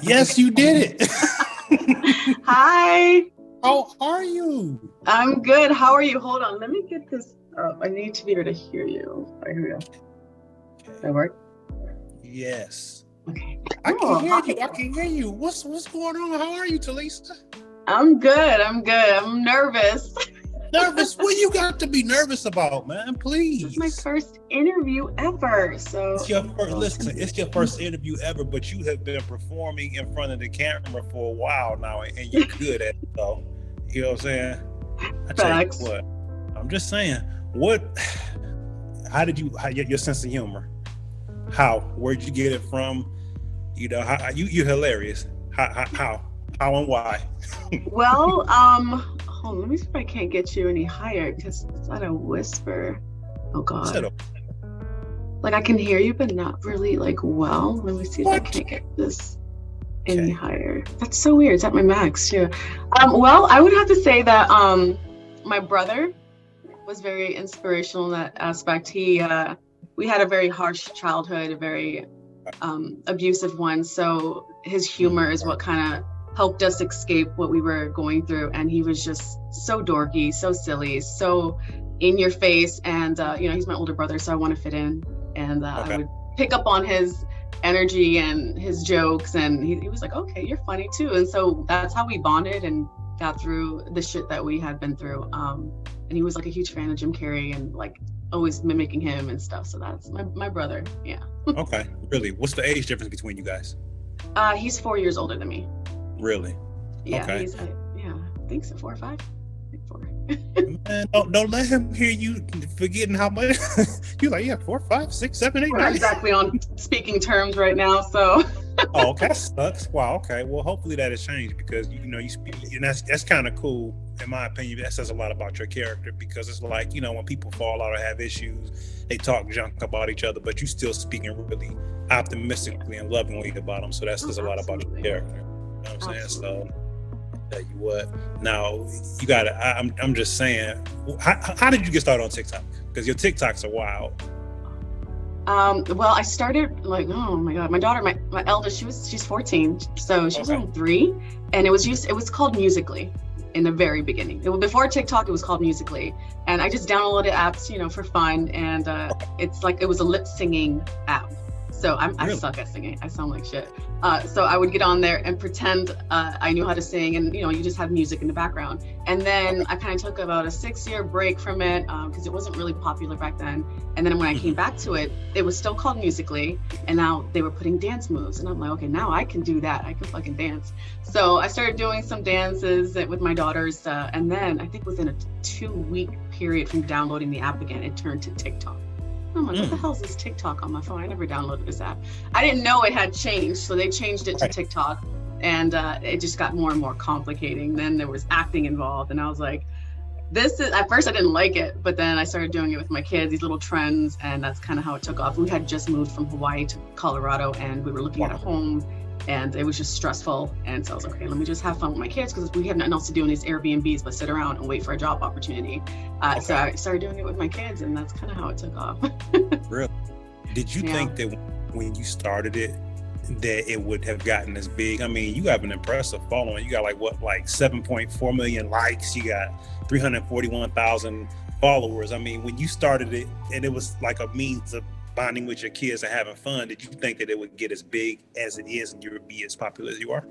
Yes, you did it. Hi. How are you? I'm good. How are you? Hold on. Let me get this up. I need to be able to hear you. All right, here we go. Does that work? Yes. Okay. I can hear you. I can hear you. What's going on? How are you, Talisa? I'm good. I'm nervous. Nervous? What you got to be nervous about, man? Please. This is my first interview ever. So it's your first, listen, it's your first interview ever, but you have been performing in front of the camera for a while now, and you're good at it, though. You know what I'm saying? I tell you what, I'm just saying, how your sense of humor? Where'd you get it from? You know, you're hilarious. How and why? Well, hold on, let me see if I can't get you any higher because it's not a whisper. Oh God. Like I can hear you, but not really well. Let me see if I can't get this any higher. That's so weird. It's at my max too. Well, I would have to say that my brother was very inspirational in that aspect. We had a very harsh childhood, a very abusive one. So his humor is what kind of helped us escape what we were going through. And he was just so dorky, so silly, so in your face. And, he's my older brother, so I want to fit in. And I would pick up on his energy and his jokes. And he was like, okay, you're funny too. And so that's how we bonded and got through the shit that we had been through. And he was like a huge fan of Jim Carrey and like always mimicking him and stuff. So that's my brother. Yeah. Okay. Really? What's the age difference between you guys? He's 4 years older than me. Really? Yeah. Okay. He's I think so, 4 or 5. I think 4. Man, don't let him hear you forgetting how much. You're like, 4, 5, 6, 7, 8, We're 9. not exactly on speaking terms right now, so. Oh, okay. That sucks. Wow. Okay. Well, hopefully that has changed because you speak, and that's kind of cool in my opinion. That says a lot about your character because it's like when people fall out or have issues, they talk junk about each other, but you still speaking really optimistically and lovingly about them. So that says a lot about your character. You know what I'm saying? So, tell you what. Now you got to. I'm just saying. How did you get started on TikTok? Because your TikToks are wild. Well, I started oh my God, my daughter, my eldest, she's 14, so she was on 3, and it was called Musical.ly in the very beginning. Before TikTok, it was called Musical.ly, and I just downloaded apps, for fun, and it was a lip singing app. So I suck at singing. I sound like shit. So I would get on there and pretend I knew how to sing, and you just have music in the background. And then I kind of took about a 6-year break from it because it wasn't really popular back then. And then when I came back to it, it was still called Musical.ly, and now they were putting dance moves. And I'm like, okay, now I can do that. I can fucking dance. So I started doing some dances with my daughters, and then I think within a 2-week period from downloading the app again, it turned to TikTok. I'm like, what the hell is this TikTok on my phone? I never downloaded this app. I didn't know it had changed, so they changed it to TikTok, and it just got more and more complicating. Then there was acting involved, and I was like, at first I didn't like it, but then I started doing it with my kids, these little trends, and that's kind of how it took off. We had just moved from Hawaii to Colorado, and we were looking at a home, and it was just stressful. And so I was like, okay, let me just have fun with my kids because we have nothing else to do in these Airbnbs but sit around and wait for a job opportunity. So I started doing it with my kids, and that's kind of how it took off. Really? Did you think that when you started it, that it would have gotten as big? I mean, you have an impressive following. You got like 7.4 million likes. You got 341,000 followers. I mean, when you started it and it was like a means of bonding with your kids and having fun, did you think that it would get as big as it is and you would be as popular as you are?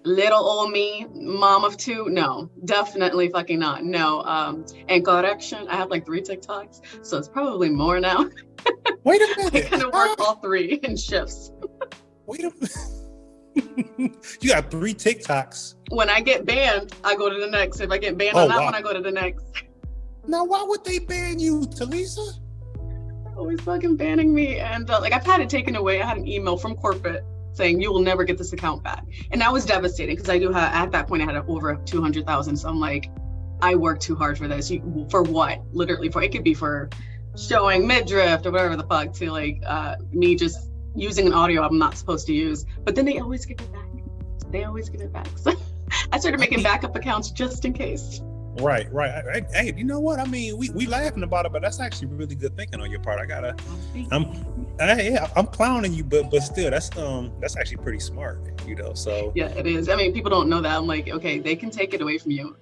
Little old me, mom of 2, no, definitely fucking not. No. And correction, I have 3 TikToks, so it's probably more now. Wait a minute. I kind of work all 3 in shifts. Wait a minute. You got 3 TikToks. When I get banned, I go to the next. If I get banned on that one, I go to the next. Now, why would they ban you, Talisa? Always fucking banning me, and I've had it taken away. I had an email from corporate saying you will never get this account back, and that was devastating because I do have, at that point I had over 200,000. So I'm like, I worked too hard for this. For what? Literally, it could be for showing midriff or whatever the fuck, to me just using an audio I'm not supposed to use. But then they always give it back. So I started making backup accounts just in case. Right. Hey, you know what? I mean, we laughing about it, but that's actually really good thinking on your part. Yeah, I'm clowning you, but still, that's actually pretty smart, you know. So yeah, it is. I mean, people don't know that. I'm like, okay, they can take it away from you,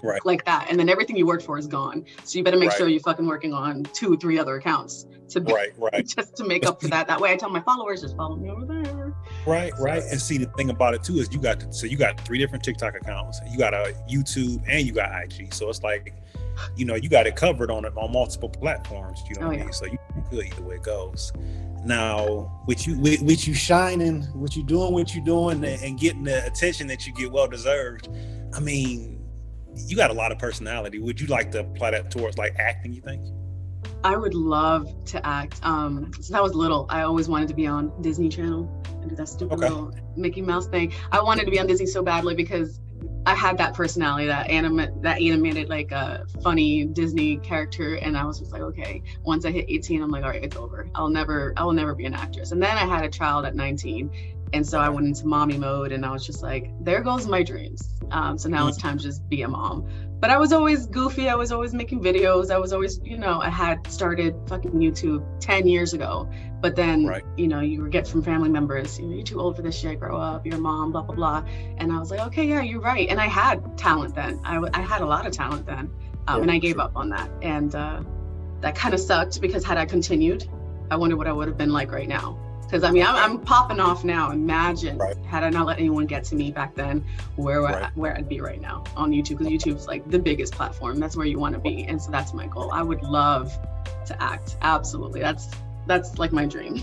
right, like that, and then everything you worked for is gone. So you better make right, sure you're fucking working on 2-3 other accounts to right. just to make up for that. That way, I tell my followers, just follow me over there. Right. So, And see, the thing about it too is you got 3 different TikTok accounts. You got a YouTube and you got IG. So it's like, you know, you got it covered on multiple platforms. You know what I mean? So you good either way it goes. Now, with you shining, what you doing, and getting the attention that you get, well deserved. I mean, you got a lot of personality. Would you like to apply that towards like acting? You think? I would love to act. Since I was little, I always wanted to be on Disney Channel and do that stupid little Mickey Mouse thing. I wanted to be on Disney so badly because I had that personality, that animated, like a funny Disney character, and I was just like, okay. Once I hit 18, I'm like, all right, it's over. I will never be an actress. And then I had a child at 19, and so I went into mommy mode, and I was just like, there goes my dreams. So now it's time to just be a mom. But I was always goofy. I was always making videos. I was always, you know, I had started fucking YouTube 10 years ago. But then, you know, you get from family members, you know, you're too old for this shit, grow up, you're a mom, blah, blah, blah. And I was like, okay, yeah, you're right. And I had talent then. I had a lot of talent then. And I gave up on that. And that kind of sucked because had I continued, I wonder what I would have been like right now. Because I mean, I'm popping off now. Imagine had I not let anyone get to me back then, where I'd be right now on YouTube. Because YouTube's like the biggest platform. That's where you want to be, and so that's my goal. I would love to act. Absolutely, that's like my dream.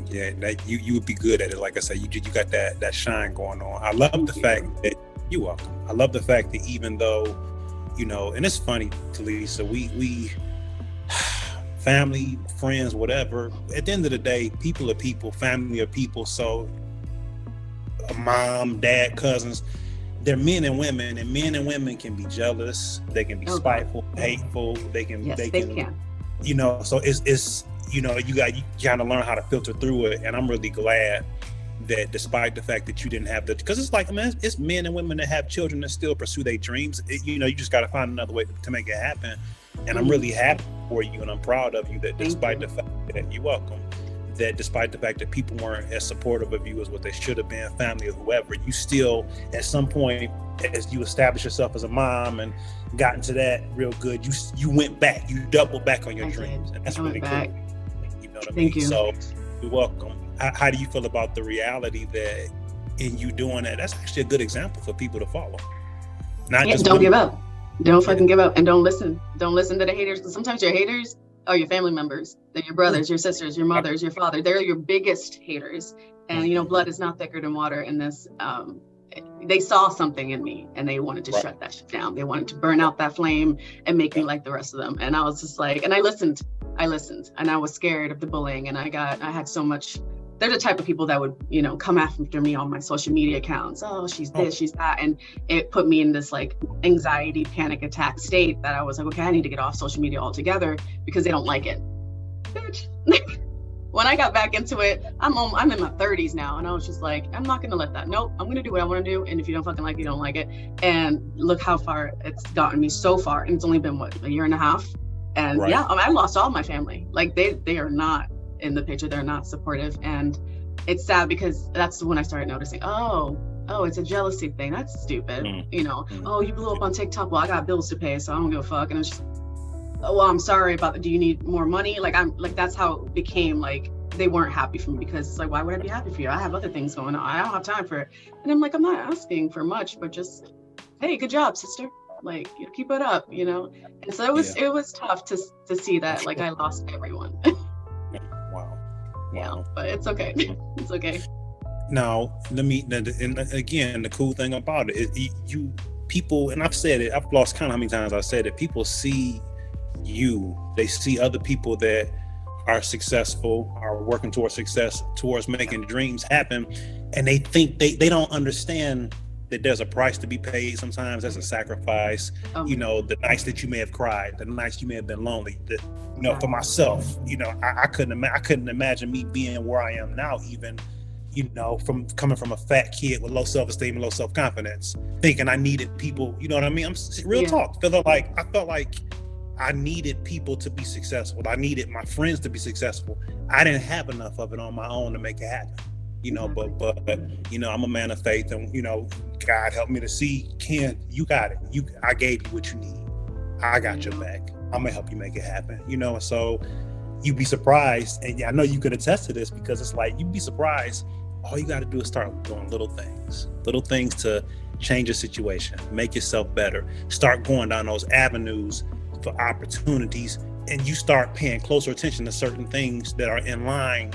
Yeah, that you would be good at it. Like I said, you got that shine going on. I love the fact that you're welcome. I love the fact that even though, you know, and it's funny, Talisa, we family, friends, whatever. At the end of the day, people are people, family are people. So a mom, dad, cousins, they're men and women, and men and women can be jealous. They can be spiteful, hateful. They can, you know, so it's, you know, you gotta learn how to filter through it. And I'm really glad that despite the fact that you didn't have because it's like, I mean, it's men and women that have children that still pursue their dreams. You know, you just got to find another way to make it happen. And I'm really happy for you, and I'm proud of you that despite the fact that you're welcome, that despite the fact that people weren't as supportive of you as what they should have been, family or whoever, you still, at some point, as you established yourself as a mom and got into that real good, you went back, you doubled back on your dreams. And that's really cool. You know what I mean? Thank you. So you're welcome. How do you feel about the reality that in you doing that, that's actually a good example for people to follow? Not just don't give up. Don't fucking give up, and don't listen. Don't listen to the haters, because sometimes your haters are your family members. They're your brothers, your sisters, your mothers, your father. They're your biggest haters. And you know, blood is not thicker than water in this. They saw something in me, and they wanted to shut that shit down. They wanted to burn out that flame and make me like the rest of them. And I was just like, and I listened, and I was scared of the bullying, and I had so much. They're the type of people that would, you know, come after me on my social media accounts. Oh, she's this, she's that. And it put me in this like anxiety, panic attack state that I was like, okay, I need to get off social media altogether because they don't like it. Bitch. When I got back into it, I'm in my 30s now. And I was just like, I'm not going to let that. Nope, I'm going to do what I want to do. And if you don't fucking like it, you don't like it. And look how far it's gotten me so far. And it's only been, what, a year and a half? And yeah, I lost all my family. Like they are not in the picture. They're not supportive, and it's sad because that's when I started noticing, oh, it's a jealousy thing. That's stupid. You know, oh, you blew up on TikTok. Well, I got bills to pay, so I don't give a fuck. And it's just, oh, well, I'm sorry about that. Do you need more money? Like, I'm like, that's how it became. Like, they weren't happy for me because it's like, why would I be happy for you? I have other things going on. I don't have time for it. And I'm like, I'm not asking for much, but just, hey, good job, sister. Like, you know, keep it up, you know. And so it was tough to see that, like, I lost everyone. Yeah, but it's okay. It's okay. Now, and again, the cool thing about it is you people, and I've said it, I've lost count how many times I've said it, people see you, they see other people that are successful, are working towards success, towards making dreams happen, and they think they don't understand that there's a price to be paid. Sometimes there's a sacrifice. You know, the nights that you may have cried, the nights you may have been lonely. You know, for myself, you know, I couldn't imagine me being where I am now, even, you know, from coming from a fat kid with low self-esteem and low self-confidence, thinking I needed people. You know what I mean? I'm real talk. I felt like I needed people to be successful. I needed my friends to be successful. I didn't have enough of it on my own to make it happen. You know, but you know, I'm a man of faith, and you know, God helped me to see, Ken, you got it. I gave you what you need. I got your back. I'm gonna help you make it happen. You know, so you'd be surprised, and I know you could attest to this, because it's like, you'd be surprised. All you got to do is start doing little things to change your situation, make yourself better, start going down those avenues for opportunities, and you start paying closer attention to certain things that are in line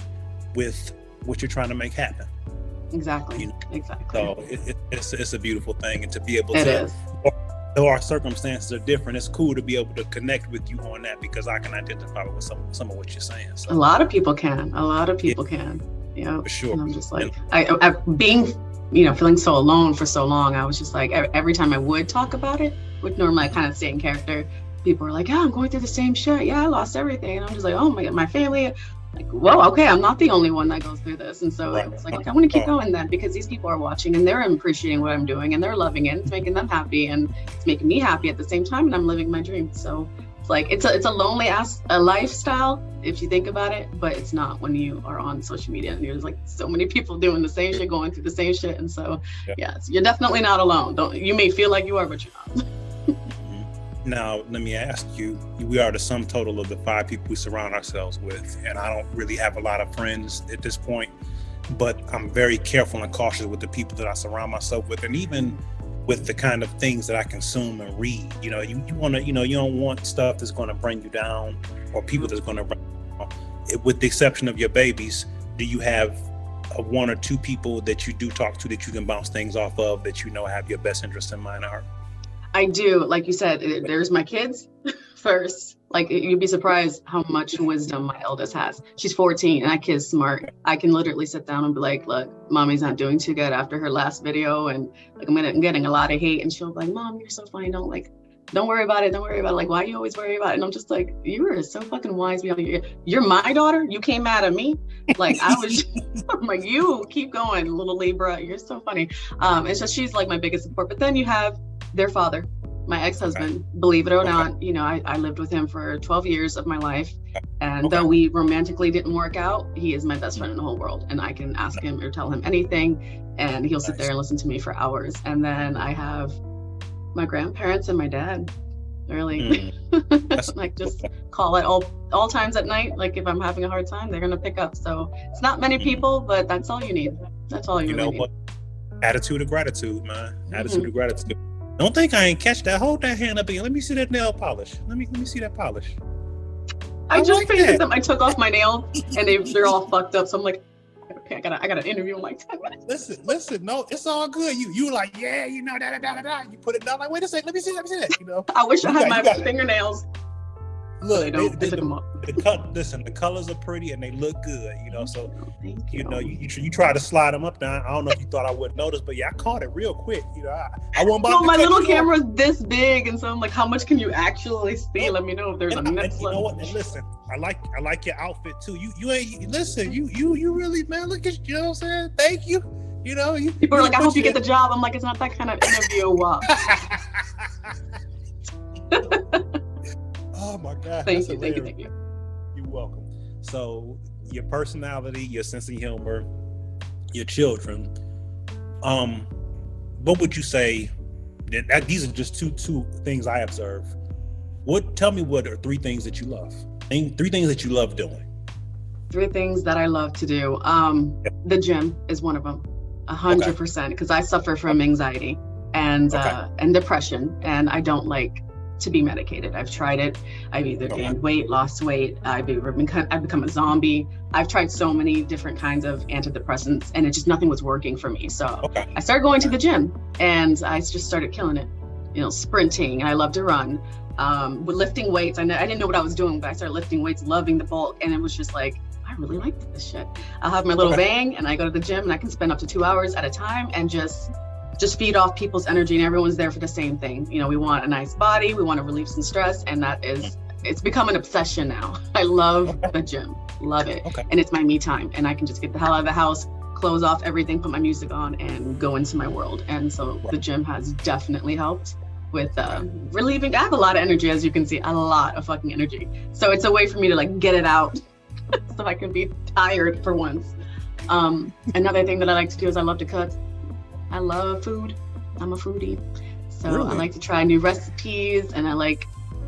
with what you're trying to make happen. Exactly. You know? Exactly. So it's a beautiful thing, and to be able it to, is. though our circumstances are different, it's cool to be able to connect with you on that, because I can identify with some of what you're saying. So. A lot of people can. You know, for sure. And I'm just like, I being, you know, feeling so alone for so long, I was just like, every time I would talk about it, would normally kind of stay in character. People are like, yeah, I'm going through the same shit. Yeah, I lost everything. And I'm just like, oh my God, my family. Like, whoa, okay, I'm not the only one that goes through this. And so it's like, I want to keep going then, because these people are watching and they're appreciating what I'm doing and they're loving it. It's making them happy and it's making me happy at the same time, and I'm living my dream. So it's like, it's a lonely a lifestyle if you think about it, but it's not when you are on social media and there's like so many people doing the same shit, going through the same shit. And so yes, you're definitely not alone. You may feel like you are, but you're not. Now, let me ask you, we are the sum total of the 5 people we surround ourselves with. And I don't really have a lot of friends at this point, but I'm very careful and cautious with the people that I surround myself with, and even with the kind of things that I consume and read. You know, you want to, you know, you don't want stuff that's going to bring you down, or people that's going to bring you down. With the exception of your babies, do you have 1 or 2 people that you do talk to that you can bounce things off of, that you know have your best interest in mind at heart? I do. Like you said, there's my kids first. Like, you'd be surprised how much wisdom my eldest has. She's 14 and that kid's smart. I can literally sit down and be like, look, mommy's not doing too good after her last video. And like, I'm getting a lot of hate. And she'll be like, Mom, you're so funny. Don't worry about it. Don't worry about it. Like, why do you always worry about it? And I'm just like, you are so fucking wise. You're my daughter. You came mad at me. Like, I'm like, you keep going, little Libra. You're so funny. It's just, she's like my biggest support. But then you have their father, my ex-husband. Believe it or not, you know, I lived with him for 12 years of my life. And though we romantically didn't work out, he is my best friend in the whole world. And I can ask him or tell him anything, and he'll sit there and listen to me for hours. And then I have my grandparents and my dad. Really, like, just call it all times at night. Like, if I'm having a hard time, they're gonna pick up. So it's not many people, but that's all you need. That's all you really need. What? Attitude of gratitude, man. Attitude of gratitude. Don't think I ain't catch that. Hold that hand up again. Let me see that nail polish. Let me see that polish. I just like painted them. I took off my nails and they're all fucked up. So I'm like, okay, I got an interview in like 10 minutes. Listen, no, it's all good. You like, yeah, you know, da. You put it down, like, wait a second, let me see that, you know. I wish I had my fingernails. Look, the colors are pretty and they look good, you know. So, you know, you try to slide them up now. I don't know if you thought I wouldn't notice, but yeah, I caught it real quick. You know, I won't. No, my little camera's this big, and so I'm like, how much can you actually see? Let me know if there's a next one. You know what? And listen, I like your outfit too. You ain't listen. You really, man. Look at you. Know what I'm saying? Thank you. You know, people are like, I hope you get the job. I'm like, it's not that kind of interview. Wow. Oh my God. Thank you. You're welcome. So your personality, your sense of humor, your children, what would you say that these are just two things I observe? Tell me what are 3 things that you love? 3 things that you love doing. 3 things that I love to do. The gym is one of them. 100%, because I suffer from anxiety and depression, and I don't like to be medicated. I've tried it. I've either gained weight, lost weight. I've become a zombie. I've tried so many different kinds of antidepressants, and nothing was working for me. So I started going to the gym, and I just started killing it. You know, sprinting. I love to run. With lifting weights, I didn't know what I was doing, but I started lifting weights, loving the bulk, and it was just like, I really like this shit. I'll have my little bang, and I go to the gym, and I can spend up to 2 hours at a time, and just feed off people's energy, and everyone's there for the same thing. You know, we want a nice body, we want to relieve some stress, and it's become an obsession now. I love the gym, love it. And it's my me time, and I can just get the hell out of the house, close off everything, put my music on, and go into my world. And so the gym has definitely helped with relieving. I have a lot of energy, as you can see, a lot of fucking energy. So it's a way for me to like get it out so I can be tired for once. Another thing that I like to do is I love to cook. I love food. I'm a foodie. So really? I like to try new recipes, and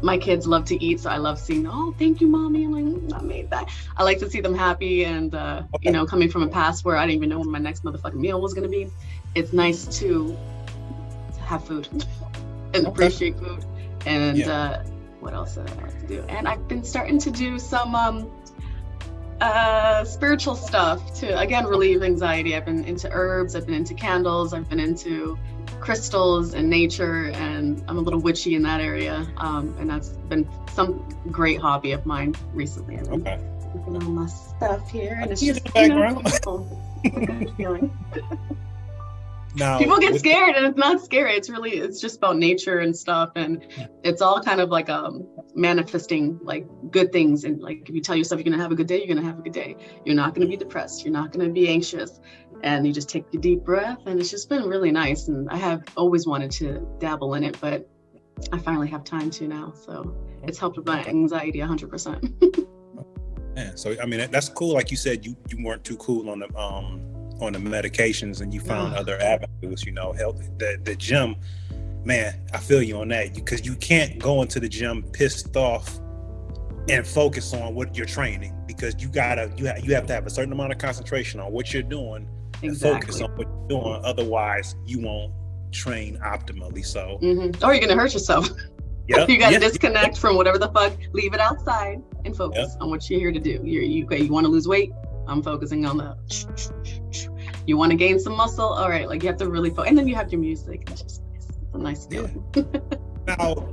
my kids love to eat, so I love seeing, oh, thank you, mommy. I'm like, I made that. I like to see them happy, and you know, coming from a past where I didn't even know when my next motherfucking meal was gonna be, it's nice to have food and appreciate food. And what else do I like to do? And I've been starting to do some spiritual stuff to, again, relieve anxiety. I've been into herbs, I've been into candles, I've been into crystals and nature, and I'm a little witchy in that area, and that's been some great hobby of mine recently. I've been looking at my stuff here, and it's just, you know, good feeling. Now, people get scared, and it's not scary. It's just about nature and stuff, and it's all kind of like manifesting like good things. And like if you tell yourself you're gonna have a good day, you're gonna have a good day. You're not gonna be depressed. You're not gonna be anxious. And you just take a deep breath, and it's just been really nice. And I have always wanted to dabble in it, but I finally have time to now. So it's helped with my anxiety 100%. Yeah, so I mean that's cool. Like you said, you weren't too cool on the medications, and you found other avenues. You know, health. The gym, man, I feel you on that, because you can't go into the gym pissed off and focus on what you're training, because you have to have a certain amount of concentration on what you're doing. Exactly. And focus on what you're doing. Otherwise, you won't train optimally. So, or you're gonna hurt yourself. Yep. You gotta disconnect from whatever the fuck. Leave it outside and focus on what you're here to do. You want to lose weight? I'm focusing on the. You want to gain some muscle? All right, like you have to really focus. And then you have your music. It's a nice feeling. Now,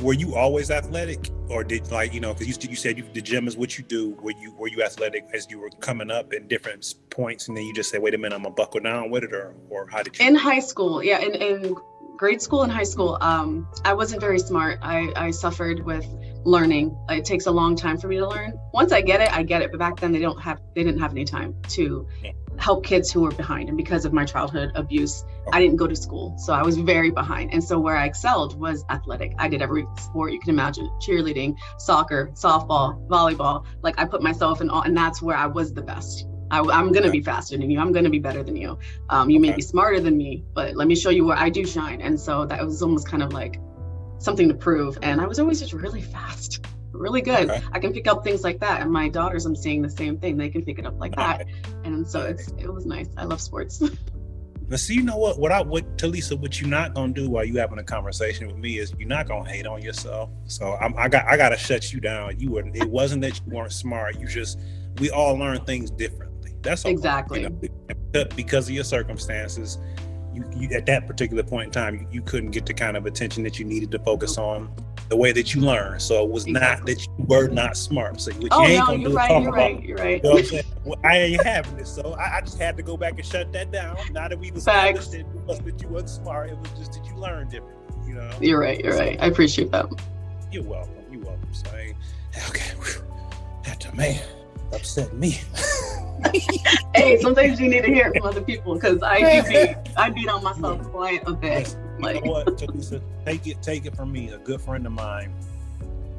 were you always athletic, or did, like, you know, because you said the gym is what you do. Were you athletic as you were coming up in different points, and then you just said, wait a minute, I'm gonna buckle down with it, or how did you? In high school, in grade school and high school, I wasn't very smart. I suffered with learning. It takes a long time for me to learn. Once I get it. But back then they didn't have any time to help kids who were behind. And because of my childhood abuse, I didn't go to school. So I was very behind. And so where I excelled was athletic. I did every sport you can imagine: cheerleading, soccer, softball, volleyball. Like I put myself in all, and that's where I was the best. I'm going to be faster than you. I'm going to be better than you. You may be smarter than me, but let me show you where I do shine. And so that was almost kind of like something to prove. And I was always just really fast, really good. I can pick up things like that. And my daughters, I'm seeing the same thing. They can pick it up like that. And so it was nice. I love sports. But see, you know what Talisa, what you're not going to do while you having a conversation with me is you're not going to hate on yourself. So I got to shut you down. It wasn't that you weren't smart. We all learn things differently. That's all. Exactly. You know, because of your circumstances, you at that particular point in time, you couldn't get the kind of attention that you needed to focus on the way that you learn. So it was not that you were not smart. So what you ain't gonna do is talk about. You're right. You know what I'm saying? Well, I ain't having this. So I just had to go back and shut that down. Not that we was established that it wasn't that you wasn't smart. It was just that you learned differently. You know. You're right. I appreciate that. You're welcome. So that man upset me. Hey, sometimes you need to hear it from other people, because I beat on myself quite a bit. You know what, Talisa, take it from me. A good friend of mine,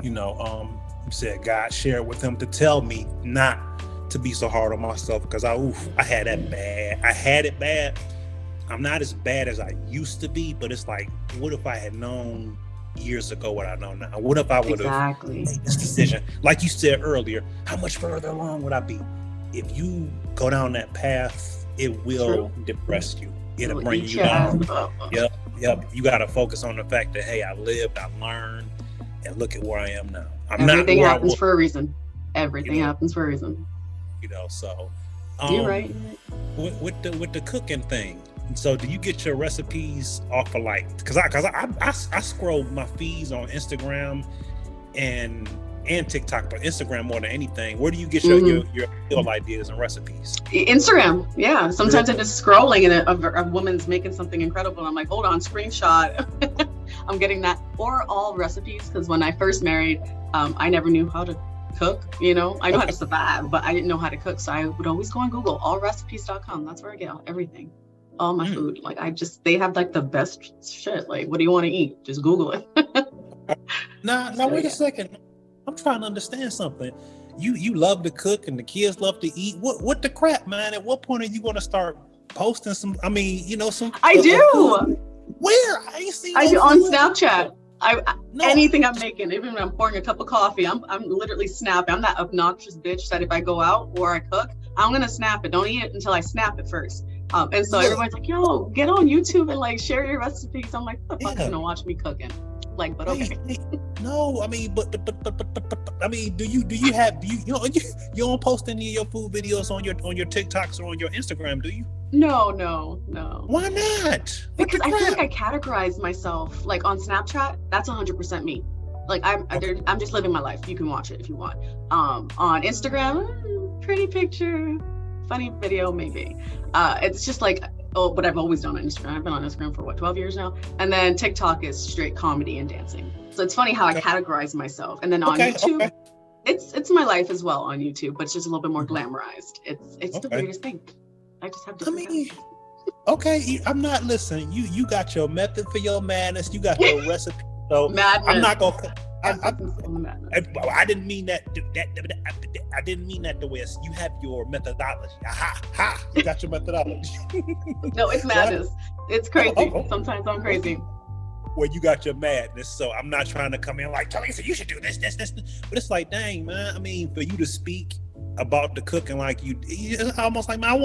you know, said God shared with him to tell me not to be so hard on myself, because I had that bad. I had it bad. I'm not as bad as I used to be, but it's like, what if I had known years ago what I know now? What if I would have made this decision? Like you said earlier, how much further along would I be? If you go down that path, it will depress you. It'll bring you down. Yep. You got to focus on the fact that, hey, I lived, I learned, and look at where I am now. Everything happens for a reason. Everything happens for a reason. You know, so you're right. With the cooking thing. So do you get your recipes off of because I scroll my feeds on Instagram and TikTok, but Instagram more than anything. Where do you get your meal ideas and recipes? Instagram, yeah. Sometimes I'm just scrolling and a woman's making something incredible. And I'm like, hold on, screenshot. I'm getting that. Or all recipes, because when I first married, I never knew how to cook. You know, I know how to survive, but I didn't know how to cook. So I would always go on Google, allrecipes.com. That's where I get everything. all my food. Like they have like the best shit. Like, what do you want to eat? Just Google it. Now, wait a second. I'm trying to understand something. You love to cook and the kids love to eat. What the crap, man? At what point are you going to start posting some? I mean, you know, some. I do. Where? I ain't seen. I do on Snapchat. Anything I'm making, even when I'm pouring a cup of coffee, I'm literally snapping. I'm that obnoxious bitch that if I go out or I cook, I'm gonna snap it. Don't eat it until I snap it first. And so everybody's like, "Yo, get on YouTube and like share your recipes." I'm like, "What the fuck is gonna watch me cooking?" Like, but okay. No, I mean, but I mean, do you don't post any of your food videos on your TikToks or on your Instagram, do you? No. Why not? Because I feel like I categorize myself. Like on Snapchat, that's 100% me. Like I'm just living my life. You can watch it if you want. On Instagram, pretty picture, funny video maybe. It's just like what I've always done on Instagram. I've been on Instagram for 12 years now. And then TikTok is straight comedy and dancing. So it's funny how I categorize myself. And then on YouTube, it's my life as well on YouTube, but it's just a little bit more glamorized. It's the weirdest thing. I just have to. Okay, I'm not listening. You got your method for your madness. You got your recipe. So madness. I'm not gonna. I didn't mean that. I didn't mean that the way you have your methodology. You got your methodology. No, it's madness. It's crazy. Sometimes I'm crazy. Where you got your madness. So I'm not trying to come in like, Talisa, you should do this. But it's like, dang, man. I mean, for you to speak about the cooking like it's almost like, man,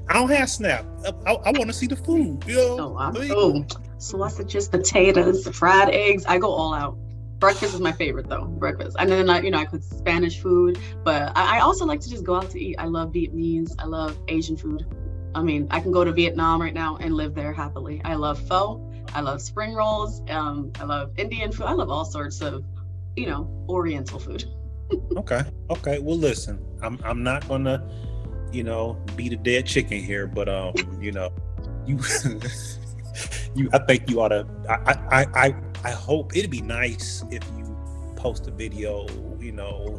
I don't have Snap. I want to see the food. You know? Sausages, potatoes, fried eggs. I go all out. Breakfast is my favorite though. Breakfast. And then I cook Spanish food, but I also like to just go out to eat. I love Vietnamese. I love Asian food. I mean, I can go to Vietnam right now and live there happily. I love pho. I love spring rolls. I love Indian food. I love all sorts of, Oriental food. Okay. Well, listen, I'm not gonna, beat a dead chicken here, but you I think you ought to. I hope it'd be nice if you post a video,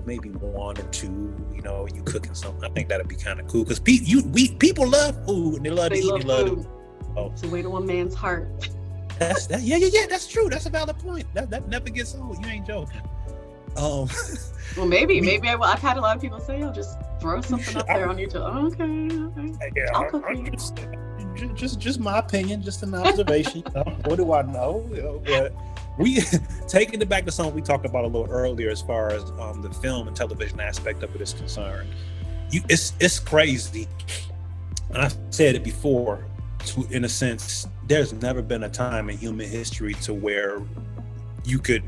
maybe one or two, you cooking something. I think that'd be kind of cool because people love food and they love to eat. They love food. It's a way to one man's heart. Yeah. That's true. That's a valid point. That never gets old. You ain't joking. Well, maybe I've had a lot of people say, just throw something up there on YouTube. Okay. Yeah, I'll cook for you. Just my opinion, just an observation. What do I know? But we taking it back to something we talked about a little earlier, as far as the film and television aspect of it is concerned. It's crazy, and I've said it before. In a sense, there's never been a time in human history to where you could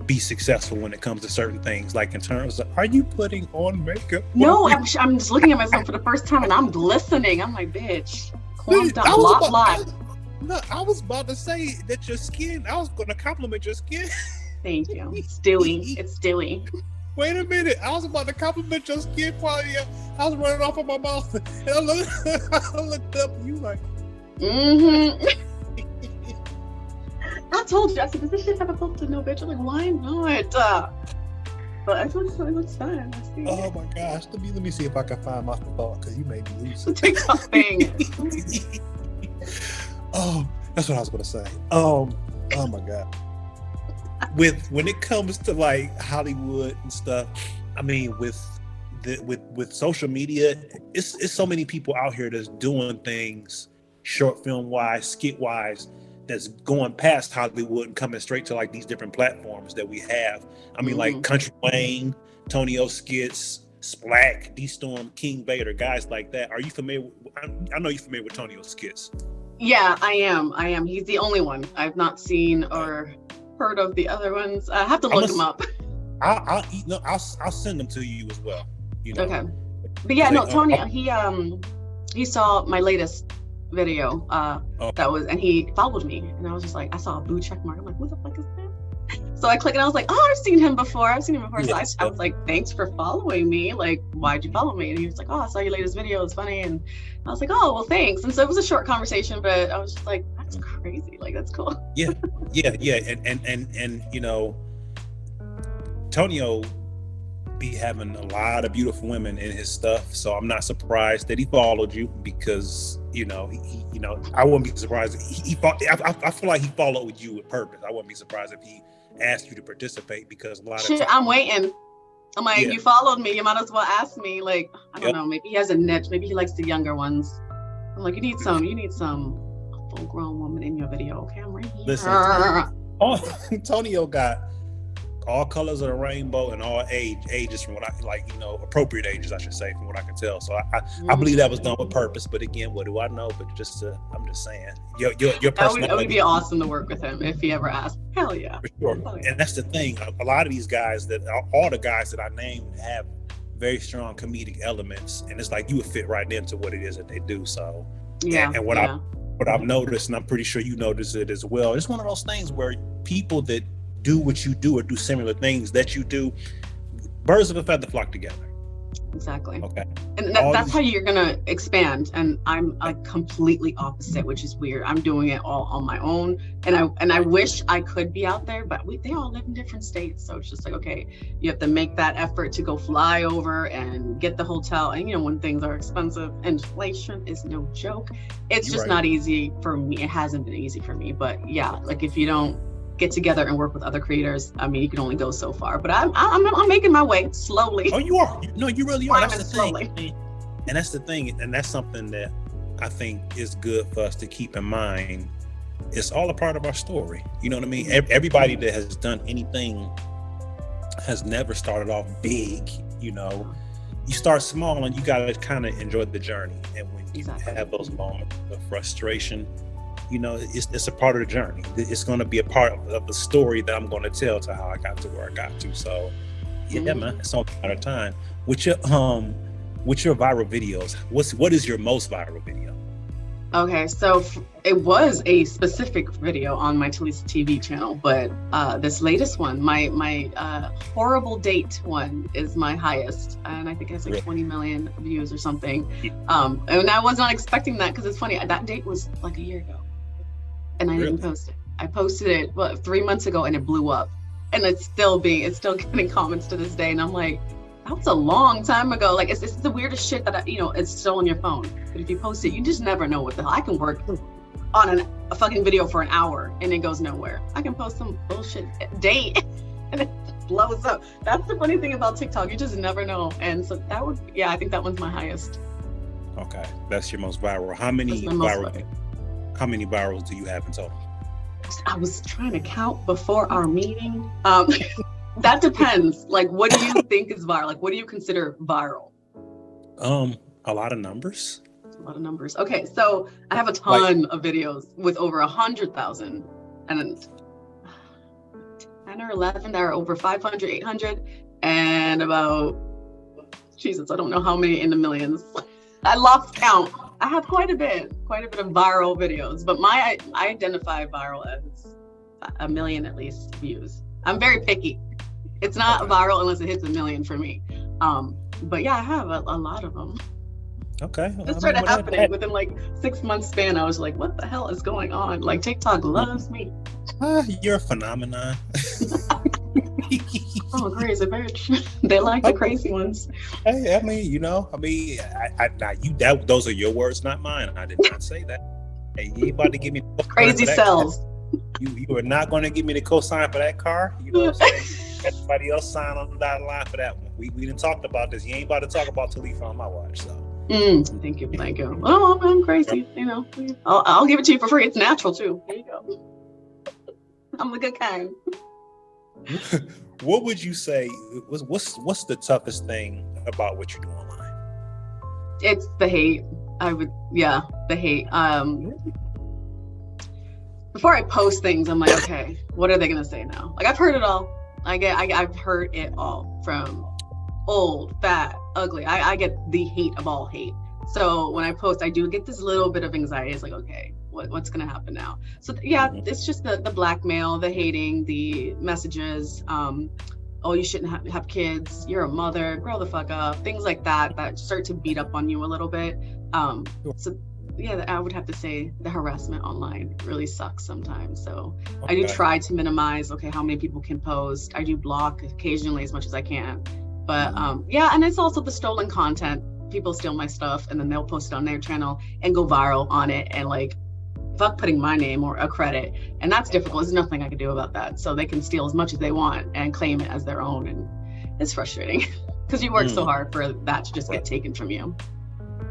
be successful when it comes to certain things, like in terms of, are you putting on makeup? No, I'm just looking at myself for the first time and I'm glistening. I'm like, bitch. I was about to say that your skin, I was going to compliment your skin. Thank you. It's dewy. It's dewy. Wait a minute. I was about to compliment your skin quality. I was running off of my mouth. And I looked up and you like. I told you. I said, does this shit have a filter? No, bitch. I'm like, why not? But I told you it looks fine. Oh my gosh. Let me see if I can find my thought, because you made me lose it. The TikTok thing. Oh, that's what I was going to say. Oh my God. When it comes to like Hollywood and stuff, I mean, with social media, it's so many people out here that's doing things short film wise, skit wise, that's going past Hollywood and coming straight to like these different platforms that we have. I mean, like Country Wayne, Tonio Skits, Splack, D-Storm, King Vader, guys like that. Are you familiar? I know you're familiar with Tonio Skits. Yeah, I am. He's the only one. I've not seen or heard of the other ones. I have to look them up. I'll send them to you as well. Okay. But yeah, no, Tony, he saw my latest video that was, and he followed me, and I was just like, I saw a blue check mark. I'm like, what the fuck is that? So I clicked and I was like, oh, I've seen him before. So I was like, thanks for following me. Like, why'd you follow me? And he was like, oh, I saw your latest video. It's funny. And I was like, oh, well, thanks. And so it was a short conversation, but I was just like, that's crazy. Like, that's cool. Yeah. And Tonio, be having a lot of beautiful women in his stuff. So I'm not surprised that he followed you because, you know, I wouldn't be surprised. I feel like he followed with you with purpose. I wouldn't be surprised if he asked you to participate because a lot of times, I'm waiting. I'm like, you followed me. You might as well ask me. Like, I don't know. Maybe he has a niche. Maybe he likes the younger ones. I'm like, you need some full-grown woman in your video. Okay, I'm right here. Listen, Antonio got all colors of the rainbow and all ages from what I like, you know, appropriate ages, I should say, from what I can tell. So I believe that was done with purpose. But again, what do I know? But I'm just saying, your personality. That would be awesome to work with him if he ever asked. Hell yeah. For sure. Oh, yeah. And that's the thing. A lot of these guys all the guys that I named have very strong comedic elements, and it's like you would fit right into what it is that they do. So and what I've noticed, and I'm pretty sure you noticed it as well, it's one of those things where people that do what you do or do similar things that you do, birds of a feather flock together. Exactly. Okay. And that's how you're gonna expand. And I'm a completely opposite, which is weird. I'm doing it all on my own, and I wish I could be out there, but they all live in different states, so it's just like, okay, you have to make that effort to go fly over and get the hotel. And you know, when things are expensive, inflation is no joke. It's just not easy for me. It hasn't been easy for me, but yeah, like if you don't get together and work with other creators, I mean, you can only go so far. But I'm making my way slowly. Oh, you are. No, you really are. That's the slowly. thing. And that's the thing. And that's something that I think is good for us to keep in mind. It's all a part of our story. You know what I mean? Everybody that has done anything has never started off big. You know, you start small and you got to kind of enjoy the journey. And when you have those moments of frustration, you know, it's a part of the journey. It's going to be a part of the story that I'm going to tell to how I got to where I got to. So, yeah, man, it's all a matter of time. With your viral videos, what is your most viral video? Okay, so it was a specific video on my TalisaTV channel, but this latest one, my horrible date one, is my highest, and I think it has like 20 million views or something. And I was not expecting that because it's funny. That date was like a year ago. And I didn't post it. I posted it 3 months ago and it blew up. And it's still getting comments to this day. And I'm like, that was a long time ago. Like it's the weirdest shit that it's still on your phone. But if you post it, you just never know what the hell. I can work on a fucking video for an hour and it goes nowhere. I can post some bullshit date and it blows up. That's the funny thing about TikTok. You just never know. And so I think that one's my highest. Okay, that's your most viral. How many virals do you have in total? I was trying to count before our meeting. That depends. Like, what do you think is viral? Like, what do you consider viral? A lot of numbers. A lot of numbers. Okay, so I have a ton of videos with over 100,000 and 10 or 11 that are over 500, 800, and about, Jesus, I don't know how many in the millions. I lost count. I have quite a bit of viral videos, but I identify viral as 1 million at least views. I'm very picky. It's not viral unless it hits 1 million for me. But yeah, I have a lot of them. Okay. This started happening within like 6 months span. I was like, what the hell is going on? Like TikTok loves me. You're a phenomenon. Oh, crazy bitch. They like the crazy ones. Hey, I mean, those are your words, not mine. I did not say that. Hey, you ain't about to give me crazy cells. You are not going to give me the cosign for that car. You know what I'm saying? Everybody else signed on the dotted line for that one. We didn't talk about this. You ain't about to talk about Talisa on my watch, so. Thank you. Oh, I'm crazy. You know, I'll give it to you for free. It's natural too. There you go. I'm the good kind. What would you say? What's the toughest thing about what you do online? It's the hate. The hate. Before I post things, I'm like, okay, what are they gonna say now? Like I've heard it all. I've heard it all from old, fat, ugly. I get the hate of all hate. So when I post, I do get this little bit of anxiety. It's like, okay, what's gonna happen now? So yeah, it's just the blackmail, the hating, the messages. Oh, you shouldn't have kids. You're a mother. Grow the fuck up. Things like that start to beat up on you a little bit. So yeah, I would have to say the harassment online really sucks sometimes. So I do try to minimize, how many people can post. I do block occasionally as much as I can. But yeah, and it's also the stolen content. People steal my stuff and then they'll post it on their channel and go viral on it, and like, fuck putting my name or a credit. And that's difficult. There's nothing I can do about that. So they can steal as much as they want and claim it as their own. And it's frustrating because you work so hard for that to just get taken from you.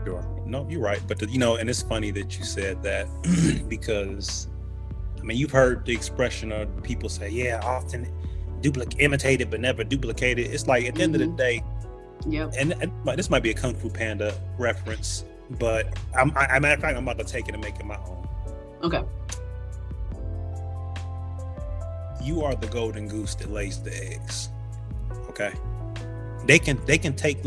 Sure. No, you're right. But you know, and it's funny that you said that because I mean, you've heard the expression of people say, yeah, often imitated but never duplicated. It's like at the end of the day, and this might be a Kung Fu Panda reference, but matter of fact, I'm about to take it and make it my own. Okay. You are the golden goose that lays the eggs. Okay. They can take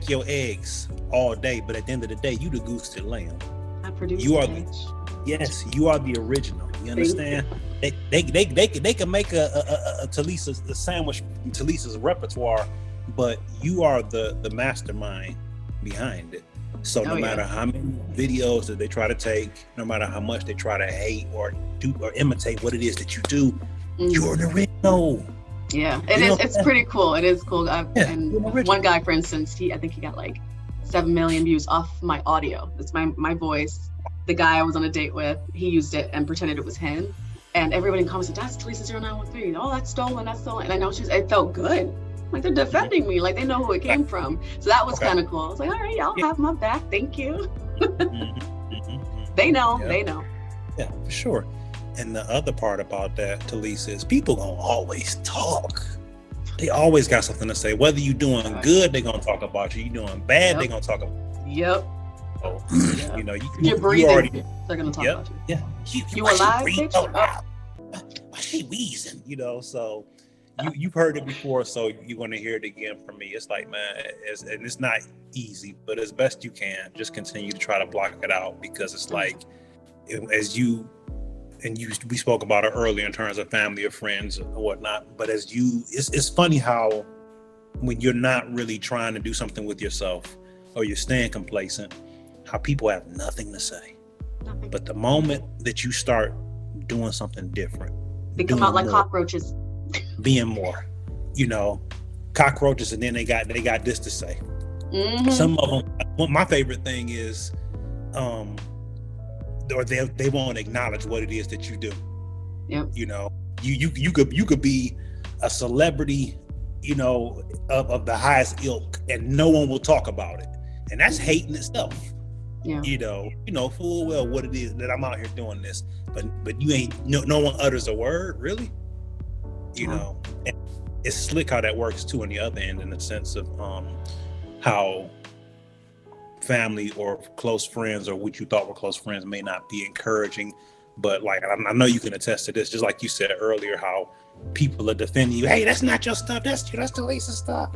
your eggs all day, but at the end of the day, you the goose that lay them. I produce you are eggs. Yes, you are the original. You understand? They can make a Talisa the sandwich from Talisa's repertoire, but you are the mastermind behind it. So no matter how many videos that they try to take, no matter how much they try to hate or do or imitate what it is that you do, you're the original. Yeah, it's pretty cool. It is cool. And one guy, for instance, I think he got like 7 million views off my audio. It's my voice. The guy I was on a date with, he used it and pretended it was him. And everybody in comments said, that's Talisa0913. Oh, that's stolen. And I know it felt good. Like, they're defending me. Like, they know who it came from. So that was kind of cool. I was like, all right, y'all have my back. Thank you. They know. They know. Yeah, for sure. And the other part about that, Talisa, is people gonna always talk. They always got something to say. Whether you're doing good, they're gonna talk about you. You're doing bad, they're gonna talk about you. Yep. You know, you're breathing. They're gonna talk about you. Yeah. You alive, bitch? Why she wheezing? You know, so you've heard it before, so you're gonna hear it again from me. It's like, man, and it's not easy, but as best you can, just continue to try to block it out, because it's like, we spoke about it earlier in terms of family or friends or whatnot. But it's funny how when you're not really trying to do something with yourself, or you're staying complacent, how people have nothing to say. But the moment that you start doing something different, they come out like cockroaches, being more, cockroaches, and then they got this to say. Some of them, my favorite thing is, or they won't acknowledge what it is that you do. Yep. You could be a celebrity, of the highest ilk, and no one will talk about it, and that's hating itself. Yeah. Full well what it is that I'm out here doing this, but you ain't no one utters a word, really. And it's slick how that works too on the other end, in the sense of how family or close friends, or what you thought were close friends, may not be encouraging. But like, I know you can attest to this, just like you said earlier, how people are defending you. Hey, that's not your stuff. That's Talisa stuff.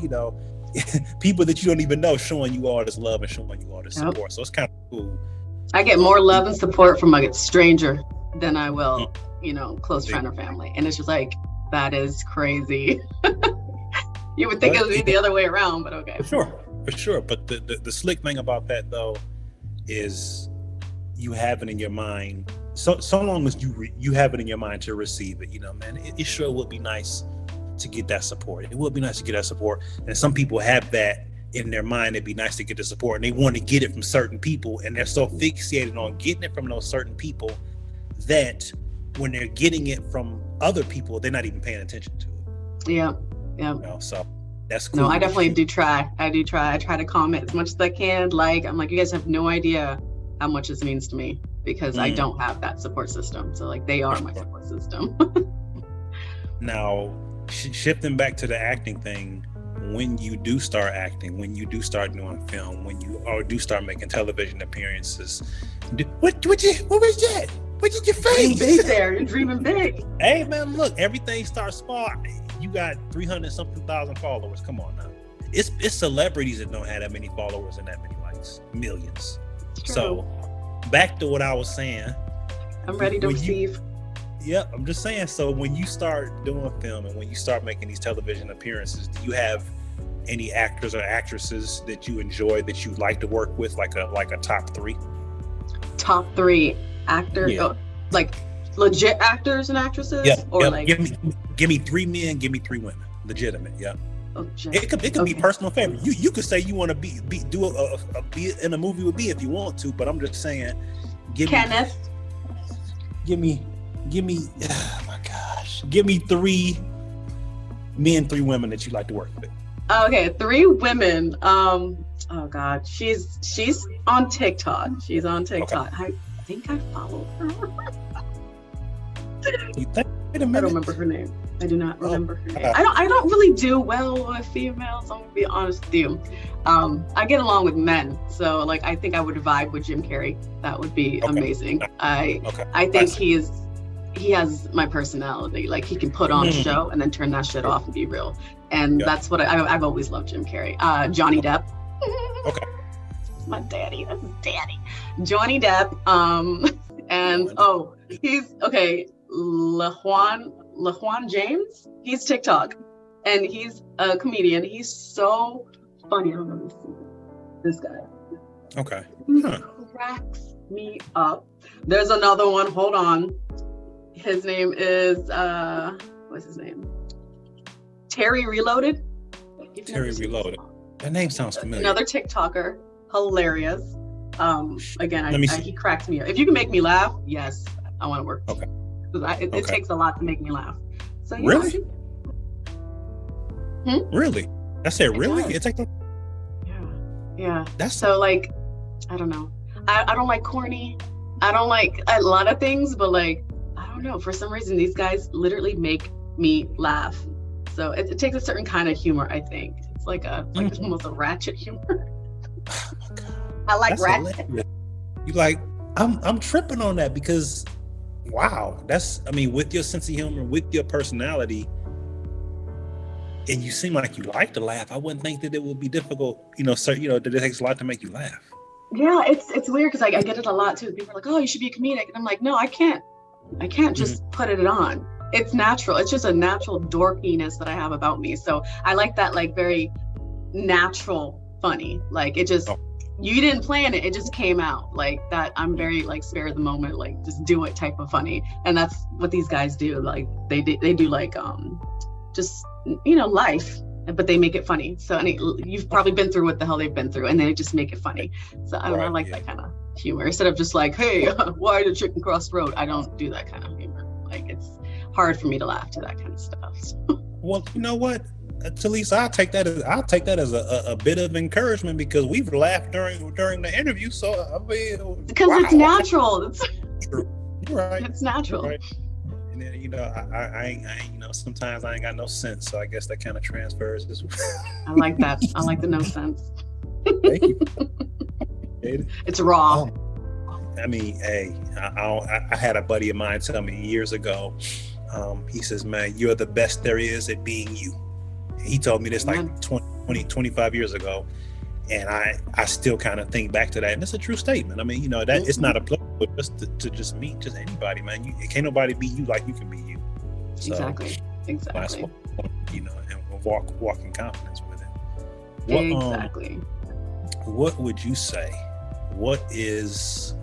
People that you don't even know showing you all this love and showing you all this support. So it's kind of cool. I get more love and support from a stranger than I will, close friend or family. And it's just like, that is crazy. You would think it would be the other way around, but okay. For sure. But the slick thing about that, though, is you have it in your mind. So long as you have it in your mind to receive it, man, it sure would be nice to get that support. It would be nice to get that support. And some people have that in their mind. It'd be nice to get the support, and they want to get it from certain people, and they're so fixated on getting it from those certain people that when they're getting it from other people, they're not even paying attention to it. Yeah. So that's cool. No, I definitely do try. I try to comment as much as I can. Like, I'm like, you guys have no idea how much this means to me, because I don't have that support system. So like, they are my support system. Now, shifting back to the acting thing, when you do start acting, when you do start doing film, when you do start making television appearances, what was that? What did you face? Big there, you're dreaming big. Hey man, look, everything starts small. You got 300-something thousand followers. Come on now. It's celebrities that don't have that many followers and that many likes. Millions. So back to what I was saying. I'm ready to receive. Yep, I'm just saying. So when you start doing film and when you start making these television appearances, do you have any actors or actresses that you enjoy, that you like to work with, like a top three? Top three actors, like legit actors and actresses, or like give me 3 men, give me 3 women, legitimate. Yeah. Oh, it could be personal favor. You could say you want to be in a movie with me if you want to, but I'm just saying, Kenneth. Give me. Oh my gosh, give me 3 men, 3 women that you like to work with. Okay, 3 women. Oh God, she's on TikTok. She's on TikTok. Okay. I think I follow her. You think? Wait a minute. I don't remember her name. I do not remember her name. I don't really do well with females. I'm gonna be honest with you. I get along with men, so like I think I would vibe with Jim Carrey. That would be amazing. I think he has my personality. Like he can put on a show and then turn that shit off and be real. And that's what I've always loved Jim Carrey. Johnny Depp. Okay. My daddy. That's his daddy. Johnny Depp. And he's okay. LaJuan James. He's TikTok, and he's a comedian. He's so funny. I don't know this guy. Okay. He cracks me up. There's another one. Hold on. His name is what's his name? Terry Reloaded. Terry Reloaded. That name sounds familiar. Another TikToker. Hilarious. Again, he cracked me up. If you can make me laugh, yes, I want to work. Okay. It takes a lot to make me laugh. So really? Really? I said really? It takes. Yeah. That's so like, I don't know. I don't like corny. I don't like a lot of things, but like, I don't know. For some reason, these guys literally make me laugh. So it takes a certain kind of humor, I think. It's like it's almost a ratchet humor. Oh my God. I like ratchet. You like, I'm tripping on that because, wow, with your sense of humor, with your personality, and you seem like you like to laugh, I wouldn't think that it would be difficult, that it takes a lot to make you laugh. Yeah, it's weird because I get it a lot too. People are like, oh, you should be a comedic. And I'm like, no, I can't just put it on. It's natural. It's just a natural dorkiness that I have about me. So I like that, like, very natural funny. Like, it just, you didn't plan it. It just came out like that. I'm very like spare of the moment, like just do it type of funny. And that's what these guys do. Like they do like, just, life, but they make it funny. So you've probably been through what the hell they've been through, and they just make it funny. So I don't know, I like that kind of humor instead of just like, hey, why did chicken cross the road? I don't do that kind of humor. Like, it's hard for me to laugh to that kind of stuff. Well, you know what, Talisa, I'll take that as a bit of encouragement because we've laughed during the interview. So I mean, because it's natural. You're right. It's natural. Right. And then, I sometimes I ain't got no sense, so I guess that kind of transfers as well. I like that. I like the no sense. Thank you. It's raw. I mean, hey, I had a buddy of mine tell me years ago. He says, man, you're the best there is at being you. He told me this like 25 years ago. And I still kind of think back to that. And it's a true statement. I mean, that it's not a place to just meet just anybody, man. Can't nobody be you like you can be you. So, exactly. And walk in confidence with it. Exactly. What would you say? What is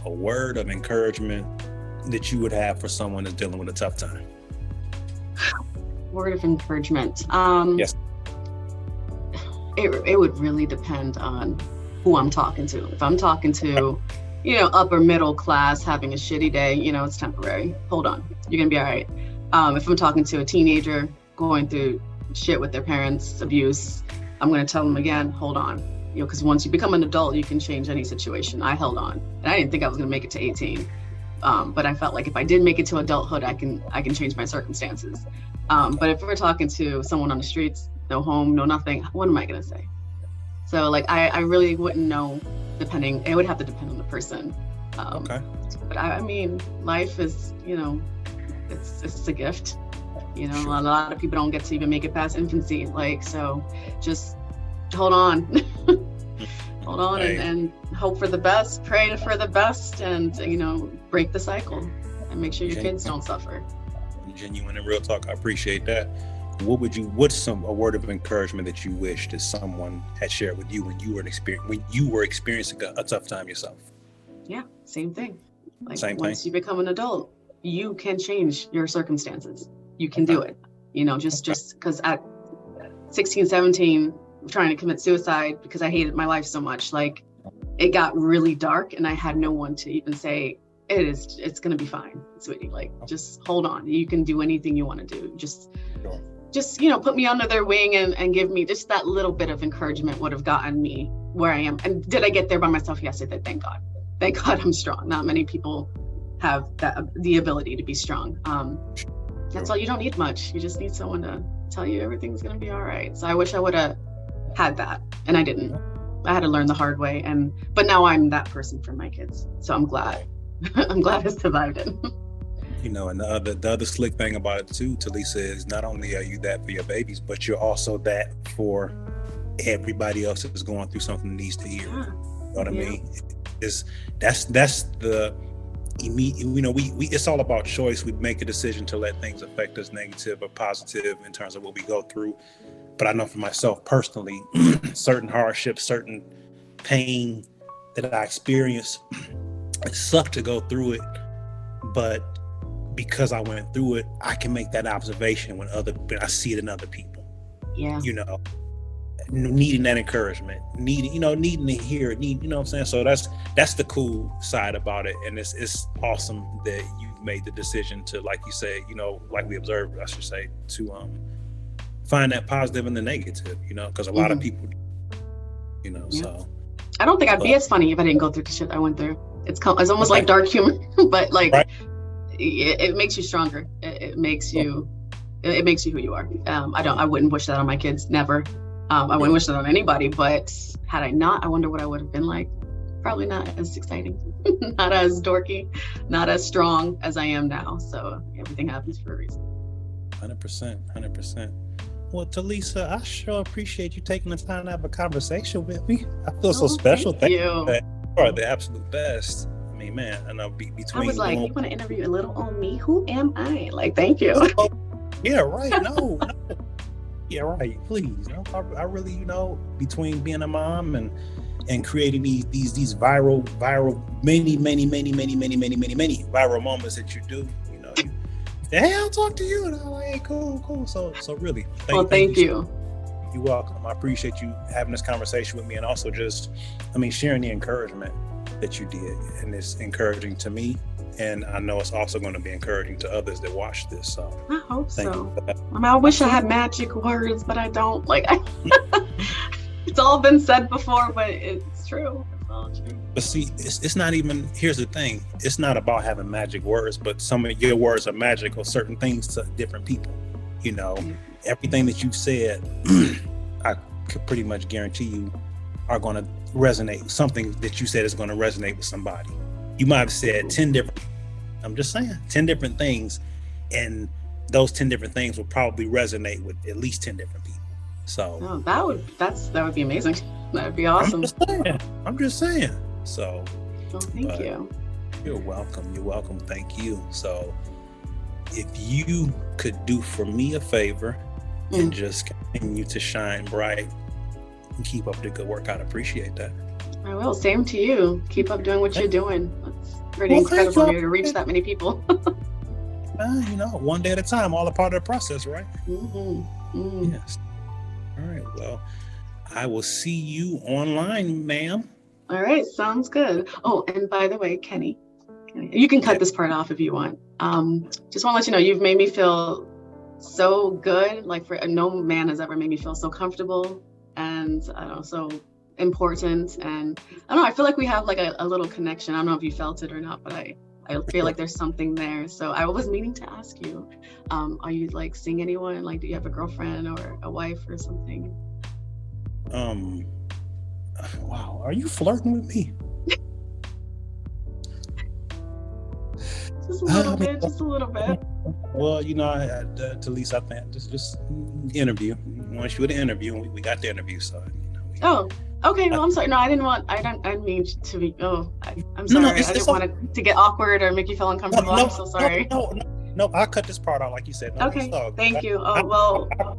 a word of encouragement that you would have for someone that's dealing with a tough time? Word of encouragement. Yes. It would really depend on who I'm talking to. If I'm talking to, upper middle class having a shitty day, it's temporary. Hold on, you're gonna be all right. If I'm talking to a teenager going through shit with their parents, abuse, I'm gonna tell them again, hold on. Because once you become an adult, you can change any situation. I held on, and I didn't think I was gonna make it to 18. But I felt like if I did make it to adulthood, I can change my circumstances. But if we're talking to someone on the streets, no home, no nothing, what am I gonna say? So like, I really wouldn't know. It would have to depend on the person. Okay. But I mean, life is, it's a gift. Sure. A lot of people don't get to even make it past infancy. Like, so just hold on. Hold on and hope for the best, pray for the best, and break the cycle and make sure your kids don't suffer. Genuine and real talk. I appreciate that. What's a word of encouragement that you wish that someone had shared with you when you were experiencing a tough time yourself? Yeah, same thing. Like, once you become an adult, you can change your circumstances. You can do it. Just because 16, 17, trying to commit suicide because I hated my life so much. Like, it got really dark and I had no one to even say, it's going to be fine, sweetie. Like, just hold on. You can do anything you want to do. Just, put me under their wing and give me just that little bit of encouragement would have gotten me where I am. And did I get there by myself? Yes, I did. Thank God. Thank God I'm strong. Not many people have the ability to be strong. That's all. You don't need much. You just need someone to tell you everything's going to be all right. So I wish I would have had that, and I didn't. I had to learn the hard way. But now I'm that person for my kids. So I'm glad. I'm glad I survived it. And the other slick thing about it too, Talisa, is not only are you that for your babies, but you're also that for everybody else that's going through something that needs to hear. You know what I mean? That's the immediate. It's all about choice. We make a decision to let things affect us, negative or positive, in terms of what we go through. But I know for myself personally, certain hardships, certain pain that I experienced, it sucked to go through it, but because I went through it, I can make that observation when I see it in other people. Yeah. Needing that encouragement, needing to hear it, you know what I'm saying? So that's the cool side about it. And it's awesome that you've made the decision to, like you said, like we observed, I should say, to find that positive in the negative, because a lot of people, so. I don't think I'd be as funny if I didn't go through the shit I went through. It's almost like dark humor, but like, it makes you stronger. It makes you who you are. I wouldn't wish that on my kids, never. I wouldn't wish that on anybody, but had I not, I wonder what I would have been like. Probably not as exciting, not as dorky, not as strong as I am now. So everything happens for a reason. 100%. Well, Talisa, I sure appreciate you taking the time to have a conversation with me. I feel so special. Thank you. You are the absolute best. I mean, man, and I'll be between. I was like, you want to interview a little on me? Who am I? Like, thank you. Yeah, right. No. Yeah, right. Please. I really, between being a mom and creating these viral, many viral moments that you do, hey, I'll talk to you. And I'm like, hey, cool. So really, thank you. You're welcome. I appreciate you having this conversation with me, and also just, sharing the encouragement that you did. And it's encouraging to me, and I know it's also going to be encouraging to others that watch this. So I hope so. I wish I had magic words, but I don't. It's all been said before, but it's true. It's all true. But see, it's not even, here's the thing. It's not about having magic words, but some of your words are magical, certain things to different people. Everything that you said, I could pretty much guarantee you are going to resonate. Something that you said is going to resonate with somebody. You might have said 10 different, I'm just saying, 10 different things. And those 10 different things will probably resonate with at least 10 different people. So that would be amazing. That would be awesome. I'm just saying. So thank you. You're welcome. Thank you. So if you could do for me a favor and just continue to shine bright and keep up the good work, I'd appreciate that. I will. Same to you. Keep up doing what you're doing. That's pretty incredible to reach that many people. One day at a time, all a part of the process, right? Yes. All right. Well, I will see you online, ma'am. All right. Sounds good. Oh, and by the way, Kenny, you can cut this part off if you want. Just want to let you know, you've made me feel so good. Like, no man has ever made me feel so comfortable and so important. And I feel like we have like a little connection. I don't know if you felt it or not, but I feel like there's something there. So I was meaning to ask you, are you like seeing anyone? Like, do you have a girlfriend or a wife or something? Wow, are you flirting with me? Just a little bit. Well, Talisa, I think just interview. Once you were the interview, and we got the interview, so okay. Well, I'm sorry. No, I didn't mean to be. I'm sorry. I didn't want it to get awkward or make you feel uncomfortable. I'm so sorry. No, I'll cut this part out, like you said. Okay. Thank you.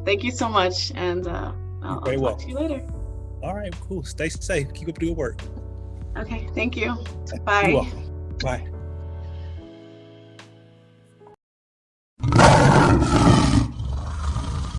Thank you so much, and I'll talk to you later. All right, cool. Stay safe. Keep up the good work. Okay. Thank you. Bye. You're welcome. Bye.